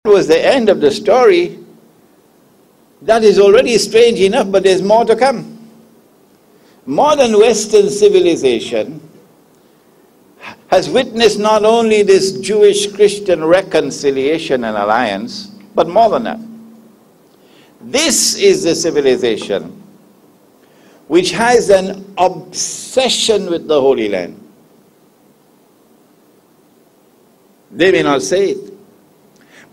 was the end of the story, that is already strange enough, but there's more to come. Modern Western civilization has witnessed not only this Jewish-Christian reconciliation and alliance, but more than that. This is the civilization which has an obsession with the Holy Land. They may not say it,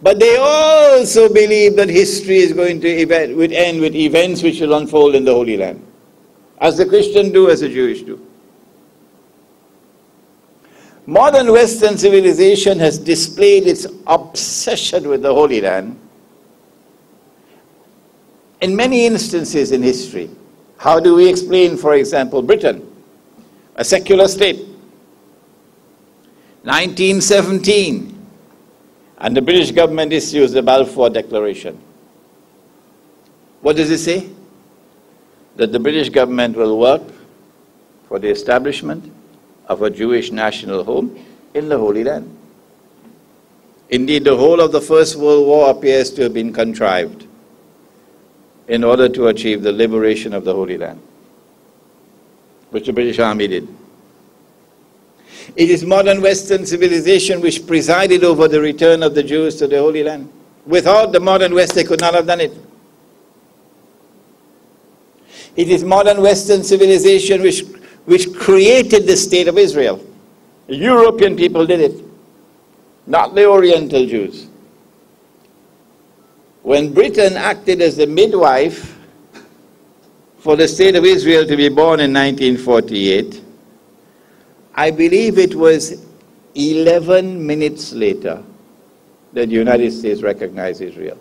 but they also believe that history is going to end with events which will unfold in the Holy Land, as the Christians do, as the Jewish do. Modern Western civilization has displayed its obsession with the Holy Land in many instances in history. How do we explain, for example, Britain, a secular state? 1917, and the British government issues the Balfour Declaration. What does it say? That the British government will work for the establishment of a Jewish national home in the Holy Land. Indeed, the whole of the First World War appears to have been contrived in order to achieve the liberation of the Holy Land, which the British Army did. It is modern Western civilization which presided over the return of the Jews to the Holy Land. Without the modern West, they could not have done it. It is modern Western civilization which created the state of Israel. The European people did it, not the Oriental Jews. When Britain acted as the midwife for the state of Israel to be born in 1948, I believe it was 11 minutes later that the United States recognized Israel.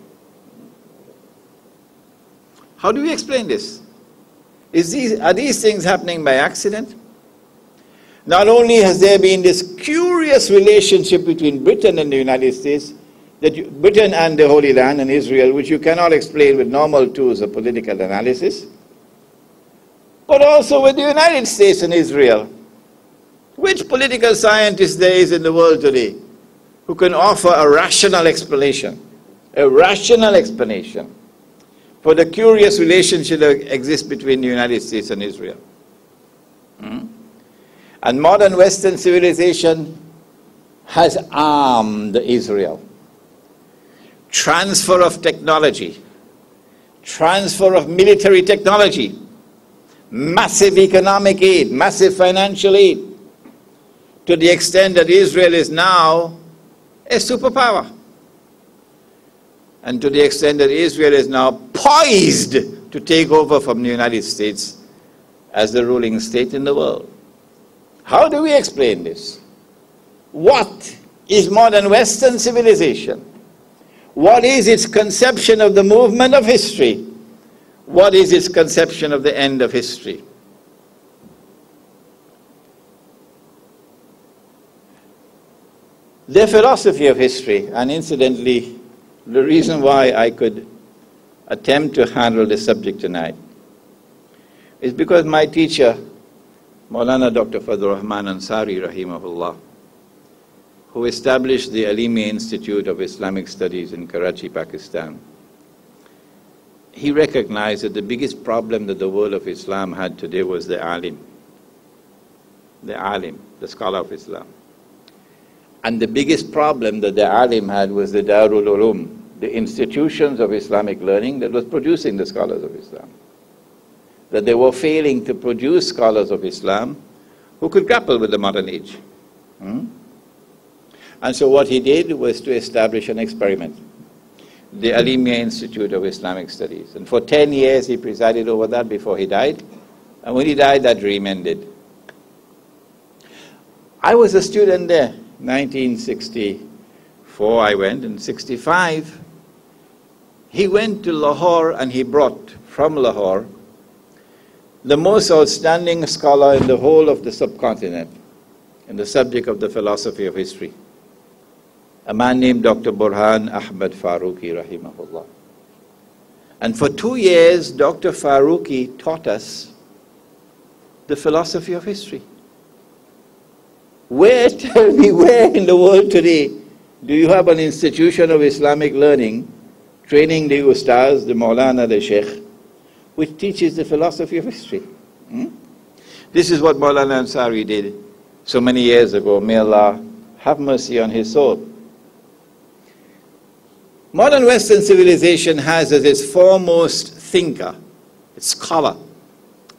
How do we explain this? Are these things happening by accident? Not only has there been this curious relationship between Britain and the United States, Britain and the Holy Land and Israel, which you cannot explain with normal tools of political analysis, but also with the United States and Israel. Which political scientist there is in the world today who can offer a rational explanation for the curious relationship that exists between the United States and Israel? And modern Western civilization has armed Israel. Transfer of technology, transfer of military technology, massive economic aid, massive financial aid, to the extent that Israel is now a superpower. And to the extent that Israel is now poised to take over from the United States as the ruling state in the world. How do we explain this? What is modern Western civilization? What is its conception of the movement of history? What is its conception of the end of history? Their philosophy of history, and incidentally, the reason why I could attempt to handle this subject tonight is because my teacher, Maulana Dr. Fadl Rahman Ansari, rahimahullah, who established the Alimi Institute of Islamic Studies in Karachi, Pakistan, he recognized that the biggest problem that the world of Islam had today was the alim, the scholar of Islam. And the biggest problem that the alim had was the Darul Ulum, the institutions of Islamic learning that was producing the scholars of Islam. That they were failing to produce scholars of Islam who could grapple with the modern age. And so what he did was to establish an experiment, the Alimia Institute of Islamic Studies. And for 10 years he presided over that before he died. And when he died, that dream ended. I was a student there. 1964 I went, in 65 he went to Lahore and he brought from Lahore the most outstanding scholar in the whole of the subcontinent in the subject of the philosophy of history, a man named Dr. Burhan Ahmad Farooqi rahimahullah. And for 2 years Dr. Farooqi taught us the philosophy of history. Tell me where in the world today do you have an institution of Islamic learning, training the ustaz, the Maulana, the Sheikh, which teaches the philosophy of history? This is what Maulana Ansari did so many years ago. May Allah have mercy on his soul. Modern Western civilization has as its foremost thinker, its scholar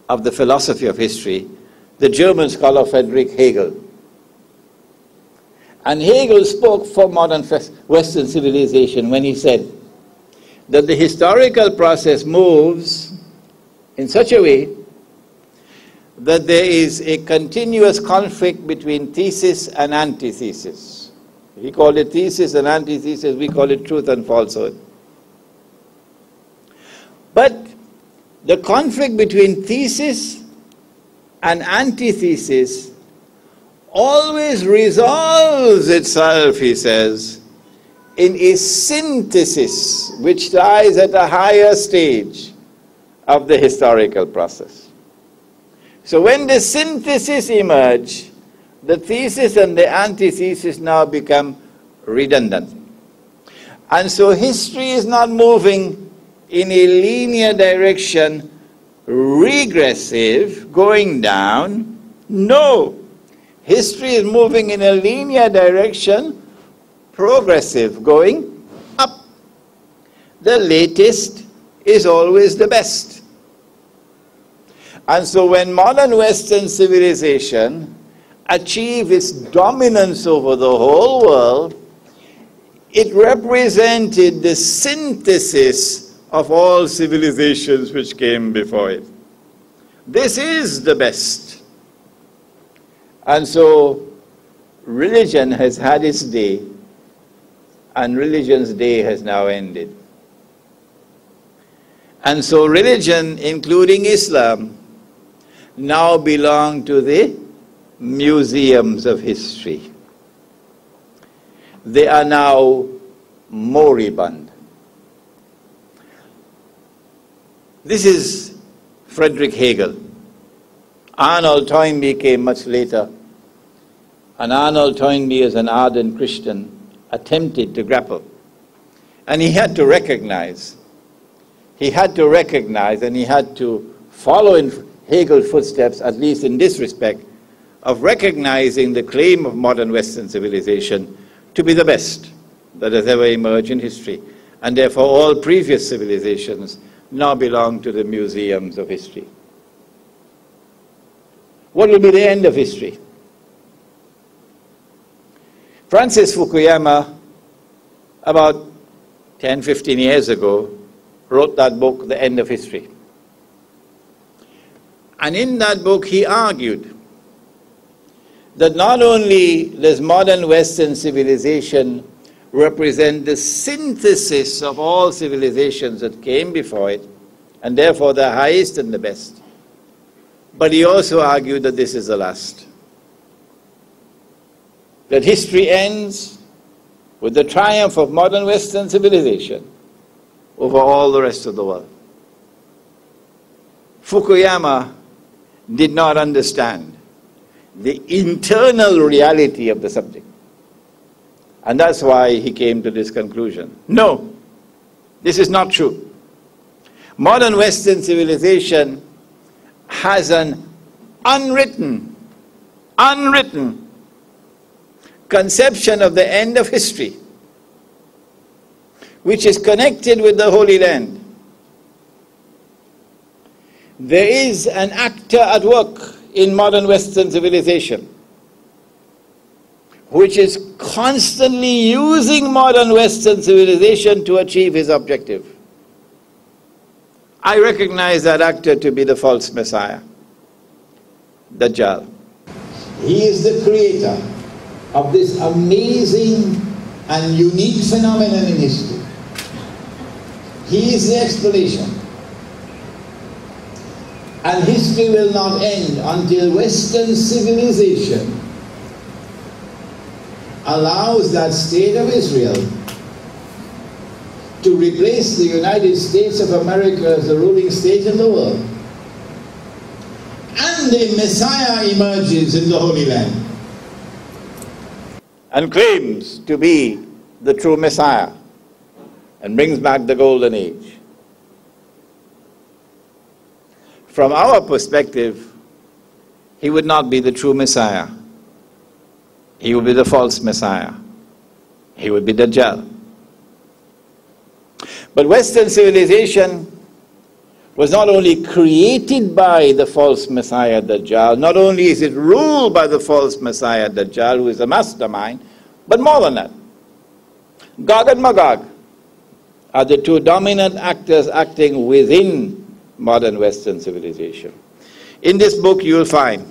of the philosophy of history, the German scholar Friedrich Hegel. And Hegel spoke for modern Western civilization when he said that the historical process moves in such a way that there is a continuous conflict between thesis and antithesis. He called it thesis and antithesis, we call it truth and falsehood. But the conflict between thesis and antithesis always resolves itself, he says, in a synthesis which lies at a higher stage of the historical process. So when the synthesis emerge, the thesis and the antithesis now become redundant. And so history is not moving in a linear direction, regressive, going down. No. History is moving in a linear direction, progressive, going up. The latest is always the best. And so when modern Western civilization achieved its dominance over the whole world, it represented the synthesis of all civilizations which came before it. This is the best. And so religion has had its day, and religion's day has now ended. And so religion, including Islam, now belong to the museums of history. They are now moribund. This is Friedrich Hegel. Arnold Toynbee came much later, and Arnold Toynbee, as an ardent Christian, attempted to grapple. And he had to recognize, and he had to follow in Hegel's footsteps, at least in this respect, of recognizing the claim of modern Western civilization to be the best that has ever emerged in history. And therefore all previous civilizations now belong to the museums of history. What will be the end of history? Francis Fukuyama, about 10, 15 years ago, wrote that book, The End of History. And in that book he argued that not only does modern Western civilization represent the synthesis of all civilizations that came before it, and therefore the highest and the best, but he also argued that this is the last. That history ends with the triumph of modern Western civilization over all the rest of the world. Fukuyama did not understand the internal reality of the subject. And that's why he came to this conclusion. No, this is not true. Modern Western civilization has an unwritten conception of the end of history, which is connected with the Holy Land. There is an actor at work in modern Western civilization which is constantly using modern Western civilization to achieve his objective. I recognize that actor to be the false Messiah, Dajjal. He is the creator of this amazing and unique phenomenon in history. He is the explanation. And history will not end until Western civilization allows that state of Israel to replace the United States of America as the ruling state in the world. And a Messiah emerges in the Holy Land and claims to be the true Messiah and brings back the golden age. From our perspective, he would not be the true Messiah. He would be the false Messiah. He would be Dajjal. But Western civilization was not only created by the false Messiah Dajjal, not only is it ruled by the false Messiah Dajjal, who is the mastermind, but more than that. Gog and Magog are the two dominant actors acting within modern Western civilization. In this book you will find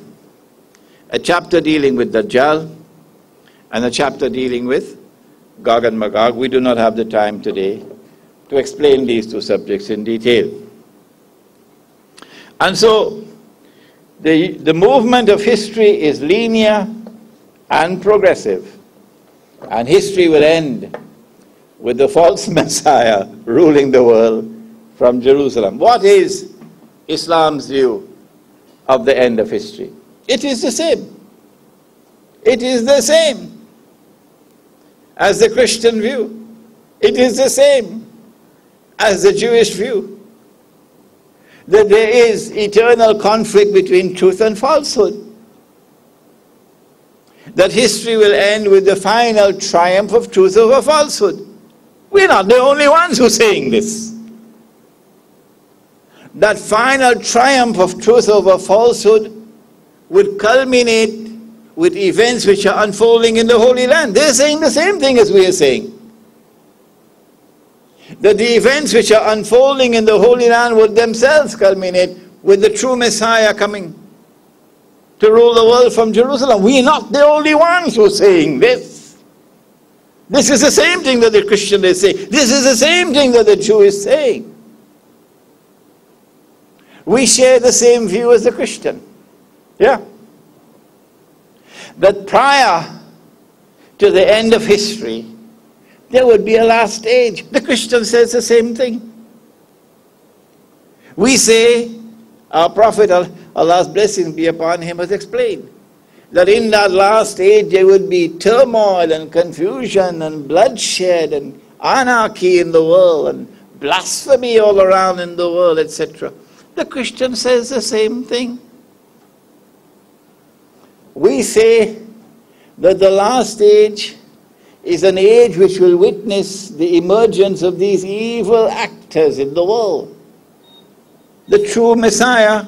a chapter dealing with Dajjal and a chapter dealing with Gog and Magog. We do not have the time today to explain these two subjects in detail. And so the movement of history is linear and progressive, and history will end with the false Messiah ruling the world from Jerusalem. What is Islam's view of the end of history? It is the same. It is the same as the Christian view. It is the same as the Jewish view. That there is eternal conflict between truth and falsehood. That history will end with the final triumph of truth over falsehood. We're not the only ones who are saying this. That final triumph of truth over falsehood would culminate with events which are unfolding in the Holy Land. They're saying the same thing as we are saying. That the events which are unfolding in the Holy Land would themselves culminate with the true Messiah coming to rule the world from Jerusalem. We are not the only ones who are saying this. This is the same thing that the Christian is saying. This is the same thing that the Jew is saying. We share the same view as the Christian. Yeah. That prior to the end of history, there would be a last age. The Christian says the same thing. We say, our Prophet, Allah's blessings be upon him, has explained that in that last age there would be turmoil and confusion and bloodshed and anarchy in the world and blasphemy all around in the world, etc. The Christian says the same thing. We say that the last age is an age which will witness the emergence of these evil actors in the world. The true Messiah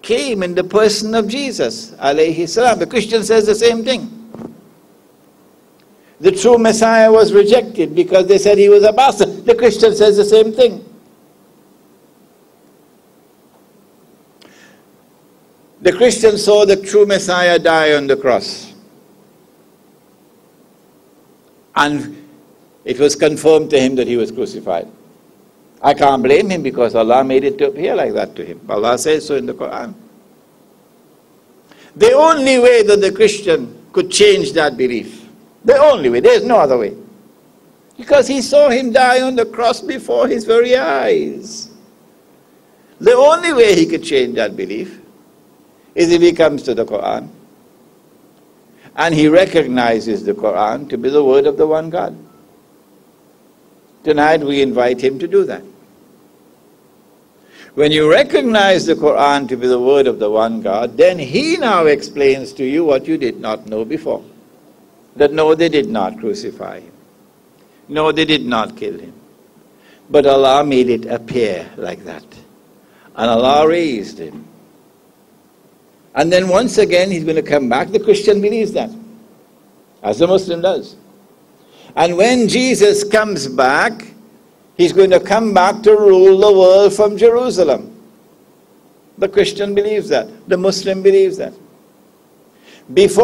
came in the person of Jesus, alayhi salam. The Christian says the same thing. The true Messiah was rejected because they said he was a bastard. The Christian says the same thing. The Christian saw the true Messiah die on the cross. And it was confirmed to him that he was crucified. I can't blame him because Allah made it to appear like that to him. Allah says so in the Quran. The only way that the Christian could change that belief, the only way, there's no other way. Because he saw him die on the cross before his very eyes. The only way he could change that belief is if he comes to the Quran and he recognizes the Quran to be the word of the one God. Tonight we invite him to do that. When you recognize the Quran to be the word of the one God, then he now explains to you what you did not know before. That no, they did not crucify him. No, they did not kill him. But Allah made it appear like that. And Allah raised him. And then once again he's going to come back. The Christian believes that, as the Muslim does. And when Jesus comes back, he's going to come back to rule the world from Jerusalem. The Christian believes that. The Muslim believes that. Before